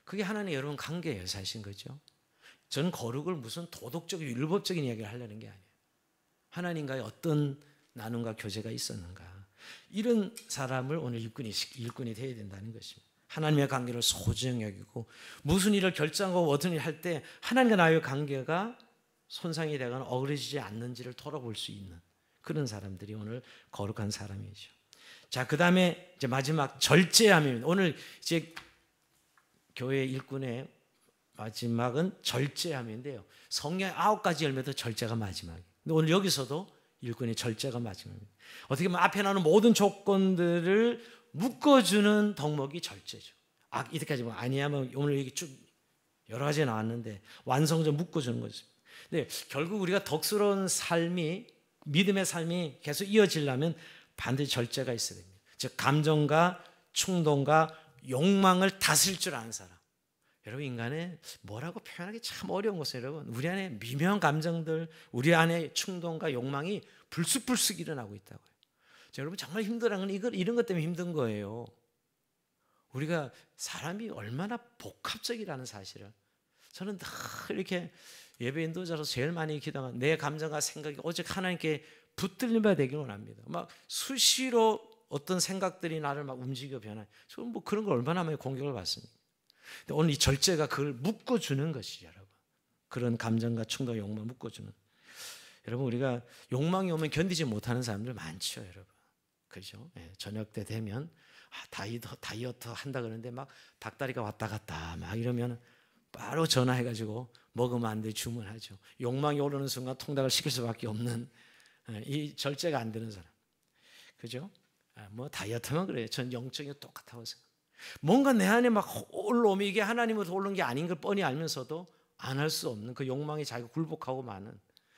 그게 하나님 여러분 관계예요, 사실. 거죠. 저는 거룩을 무슨 도덕적인 율법적인 이야기를 하려는 게 아니에요. 하나님과의 어떤 나눔과 교제가 있었는가, 이런 사람을 오늘 일꾼이 되어야 된다는 것입니다. 하나님의 관계를 소중히 여기고 무슨 일을 결정하고 어떤 일을 할 때 하나님과 나의 관계가 손상이 되거나 어그러지지 않는지를 돌아볼 수 있는 그런 사람들이 오늘 거룩한 사람이죠. 자, 그 다음에 이제 마지막 절제함입니다. 오늘 이제 교회 일꾼의 마지막은 절제함인데요. 성경의 9가지 열매도 절제가 마지막이에요. 근데 오늘 여기서도 일꾼의 절제가 마지막입니다. 어떻게 보면 앞에 나오는 모든 조건들을 묶어주는 덕목이 절제죠. 이때까지 뭐 아니하면 오늘 얘기 쭉 여러 가지 나왔는데 완성적 묶어주는 거죠. 근데 결국 우리가 덕스러운 삶이, 믿음의 삶이 계속 이어지려면 반드시 절제가 있어야 됩니다. 즉 감정과 충동과 욕망을 다스릴 줄 아는 사람. 여러분, 인간의 뭐라고 표현하기 참 어려운 것이에요. 여러분, 우리 안에 미묘한 감정들, 우리 안에 충동과 욕망이 불쑥불쑥 일어나고 있다고요. 여러분, 정말 힘들어하는 건 이런 것 때문에 힘든 거예요. 우리가 사람이 얼마나 복합적이라는 사실을, 저는 다 이렇게 예배 인도자로서 제일 많이 기도하는 내 감정과 생각이 오직 하나님께 붙들림바 되길 원합니다. 막 수시로 어떤 생각들이 나를 막 움직여 변해. 저는 뭐 그런 걸 얼마나 많이 공격을 받습니다. 근데 오늘 이 절제가 그걸 묶어주는 것이죠, 여러분. 그런 감정과 충동, 욕망 묶어주는. 여러분, 우리가 욕망이 오면 견디지 못하는 사람들 많죠, 여러분. 그죠? 예, 저녁 때 되면 다이어트 한다 그러는데 막 닭다리가 왔다 갔다 막 이러면 바로 전화해가지고 먹으면 안 돼 주문하죠. 욕망이 오르는 순간 통닭을 시킬 수밖에 없는 이 절제가 안 되는 사람. 그죠? 뭐 다이어트만 그래요. 전 영적이 똑같다고 생각해요. 뭔가 내 안에 막 올라오면 이게 하나님으로부터 올라온 게 아닌 걸 뻔히 알면서도 안 할 수 없는 그 욕망에 자기가 굴복하고 마는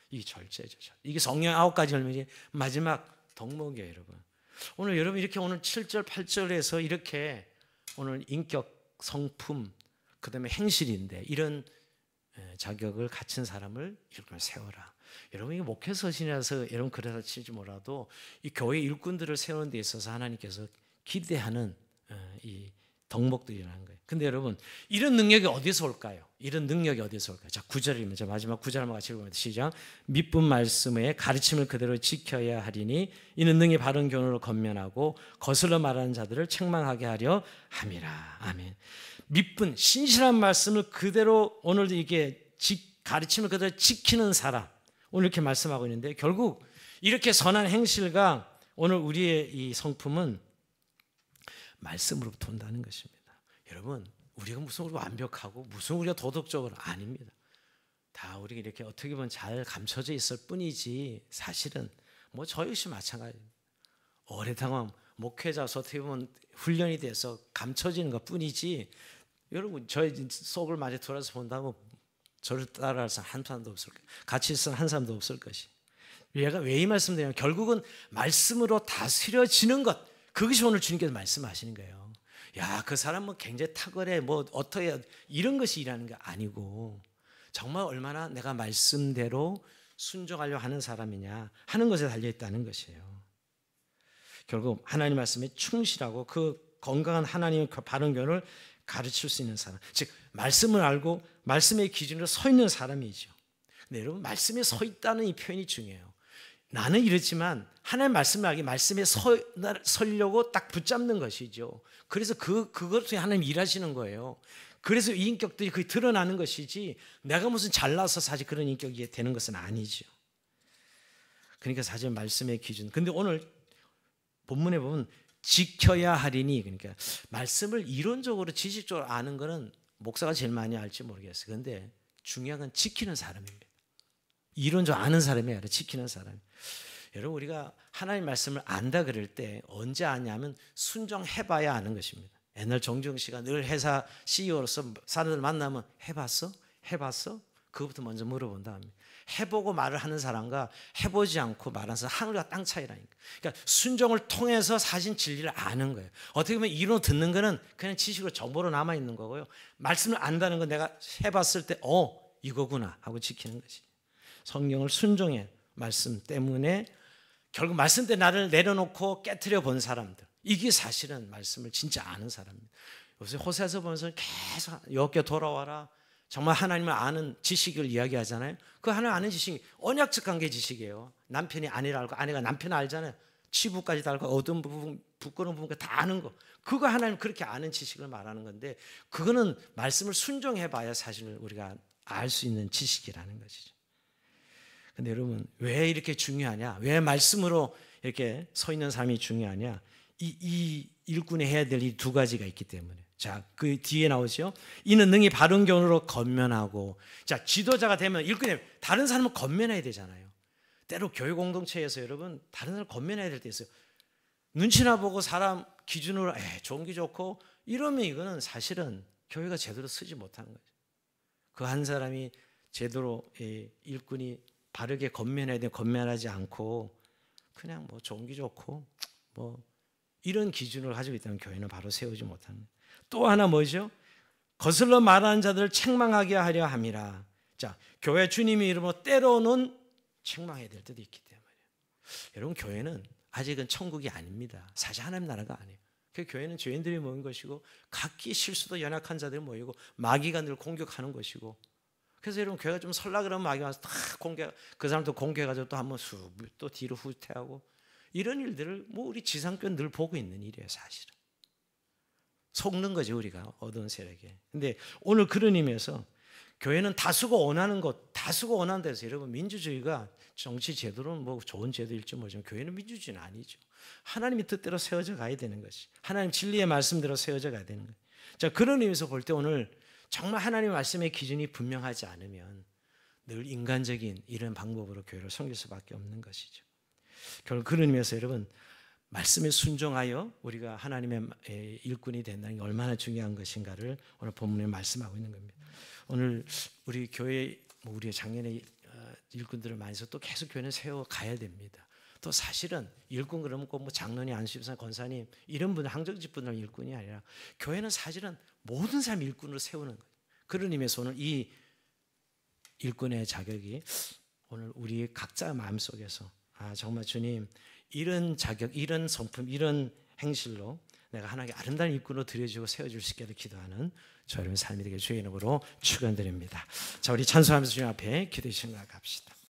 이 절제죠. 이게 성령 9가지 열매의 마지막 덕목이에요, 여러분. 오늘 여러분 이렇게 오늘 7절 8절에서 이렇게 오늘 인격, 성품, 그다음에 행실인데 이런 자격을 갖춘 사람을 일꾼을 세워라. 여러분, 이게 목회 서신이라서 여러분 그래서 치지 몰라도 이 교회 일꾼들을 세우는 데 있어서 하나님께서 기대하는 이 덕목들이라는 거예요. 근데 여러분, 이런 능력이 어디서 올까요? 이런 능력이 어디서 올까요? 자, 9절입니다. 마지막 9절 한번 같이 읽어봅니다. 시작. 믿분 말씀의 가르침을 그대로 지켜야 하리니 이는 능히 바른 교훈으로 건면하고 거슬러 말하는 자들을 책망하게 하려 함이라. 아멘. 믿분, 신실한 말씀을 그대로 오늘도 이게 가르침을 그대로 지키는 사람, 오늘 이렇게 말씀하고 있는데 결국 이렇게 선한 행실과 오늘 우리의 이 성품은 말씀으로부터 온다는 것입니다. 여러분, 우리가 무슨 우리가 완벽하고 무슨 우리가 도덕적으로 아닙니다. 다 우리가 이렇게 어떻게 보면 잘 감춰져 있을 뿐이지 사실은 뭐 저 역시 마찬가지입니다. 오랫동안 목회자로서 어떻게 보면 훈련이 돼서 감춰지는 것 뿐이지 여러분 저의 속을 마저 돌아서 본다고 저를 따라할 사람 한 사람도 없을 거예요. 같이 있을 한 사람도 없을 것이. 얘가 왜 이 말씀드리냐면 결국은 말씀으로 다스려지는 것, 그것이 오늘 주님께서 말씀하시는 거예요. 야, 그 사람 뭐 굉장히 탁월해, 뭐 어떻게 이런 것이 일하는 게 아니고 정말 얼마나 내가 말씀대로 순종하려고 하는 사람이냐 하는 것에 달려있다는 것이에요. 결국 하나님 말씀에 충실하고 그 건강한 하나님의 바른 교훈을 가르칠 수 있는 사람, 즉 말씀을 알고 말씀의 기준으로 서 있는 사람이죠. 근데 여러분, 말씀에 서 있다는 이 표현이 중요해요. 나는 이렇지만 하나님 말씀을 알기 말씀에 서려고 딱 붙잡는 것이죠. 그래서 그것 중에 하나님 일하시는 거예요. 그래서 이 인격들이 그게 드러나는 것이지 내가 무슨 잘나서 사실 그런 인격이 되는 것은 아니죠. 그러니까 사실 말씀의 기준. 근데 오늘 본문에 보면 지켜야 하리니, 그러니까 말씀을 이론적으로 지식적으로 아는 거는 목사가 제일 많이 알지 모르겠어요. 그런데 중요한 건 지키는 사람입니다. 이론적으로 아는 사람이 아니라 지키는 사람. 여러분, 우리가 하나님 말씀을 안다 그럴 때 언제 아냐면 순종해봐야 아는 것입니다. 옛날 정주영 씨가 늘 회사 CEO로서 사람들 만나면 해봤어? 해봤어? 그것부터 먼저 물어본 다음에 해보고 말을 하는 사람과 해보지 않고 말하는 사람 하늘과 땅 차이라니까. 그러니까 순종을 통해서 사실 진리를 아는 거예요. 어떻게 보면 이론 듣는 거는 그냥 지식으로 정보로 남아있는 거고요. 말씀을 안다는 건 내가 해봤을 때 이거구나 하고 지키는 것이. 성경을 순종해 말씀 때문에 결국 말씀 때 나를 내려놓고 깨트려 본 사람들, 이게 사실은 말씀을 진짜 아는 사람입니다. 요새 호세아서 보면서 계속 여호와께 돌아와라, 정말 하나님을 아는 지식을 이야기하잖아요. 그 하나님 아는 지식이 언약적 관계 지식이에요. 남편이 아내를 알고 아내가 남편을 알잖아요. 치부까지 다 알고 어두운 부분, 부끄러운 부분 다 아는 거, 그거 하나님 그렇게 아는 지식을 말하는 건데 그거는 말씀을 순종해 봐야 사실 우리가 알 수 있는 지식이라는 것이죠. 근데 여러분, 왜 이렇게 중요하냐? 왜 말씀으로 이렇게 서 있는 삶이 중요하냐? 이 일꾼이 해야 될 이 두 가지가 있기 때문에. 자, 그 뒤에 나오죠. 이는 능히 바른 교훈으로 권면하고. 자, 지도자가 되면 일꾼이 되면 다른 사람을 권면해야 되잖아요. 때로 교회 공동체에서 여러분 다른 사람을 권면해야 될 때 있어요. 눈치나 보고 사람 기준으로 좋은 게 좋고 이러면 이거는 사실은 교회가 제대로 쓰지 못하는 거죠. 그 한 사람이 제대로 일꾼이 바르게 권면해야 돼 권면하지 않고 그냥 뭐 좋은 게 좋고 뭐 이런 기준을 가지고 있다면 교회는 바로 세우지 못하는 거예요. 또 하나 뭐죠? 거슬러 말하는 자들을 책망하게 하려 함이라. 자, 교회 주님의 이름으로 때로는 책망해야 될 때도 있기 때문에 여러분 교회는 아직은 천국이 아닙니다. 사실 하나님 나라가 아니에요. 그 교회는 죄인들이 모인 것이고 각기 실수도 연약한 자들이 모이고 마귀가 늘 공격하는 것이고 그래서 여러분 교회가 좀 설라 그러면 마귀가 와서 다 공격 그 사람도 공격해가지고 또 한번 또 뒤로 후퇴하고 이런 일들을 뭐 우리 지상교회는 늘 보고 있는 일이에요. 사실은 속는 거지 우리가 어두운 세력에. 근데 오늘 그런 의미에서 교회는 다수가 원하는 것, 다수가 원하는 데서 여러분 민주주의가 정치 제도는 뭐 좋은 제도일지 모르지만 교회는 민주주의는 아니죠. 하나님의 뜻대로 세워져 가야 되는 것이 하나님 진리의 말씀대로 세워져 가야 되는 거예요. 자, 그런 의미에서 볼 때 오늘 정말 하나님의 말씀의 기준이 분명하지 않으면 늘 인간적인 이런 방법으로 교회를 섬길 수밖에 없는 것이죠. 결국 그런 의미에서 여러분 말씀에 순종하여 우리가 하나님의 일꾼이 된다는 게 얼마나 중요한 것인가를 오늘 본문에 말씀하고 있는 겁니다. 오늘 우리 교회 우리의 작년에 일꾼들을 많이 해서 또 계속 교회는 세워 가야 됩니다. 또 사실은 일꾼 그러면 꼭 뭐 장로님, 안수집사, 권사님 이런 분들 항정직 분들 일꾼이 아니라 교회는 사실은 모든 사람 일꾼으로 세우는 거예요. 그런 의미에서 오늘 이 일꾼의 자격이 오늘 우리 각자 마음속에서 정말 주님 이런 자격, 이런 성품, 이런 행실로 내가 하나님께 아름다운 일꾼으로 드려주고 세워줄 수 있게 기도하는 저 여러분의 삶이 되게 주의 이름으로 축원드립니다. 자, 우리 찬송하면서 주님 앞에 기도의 시간을 갑시다.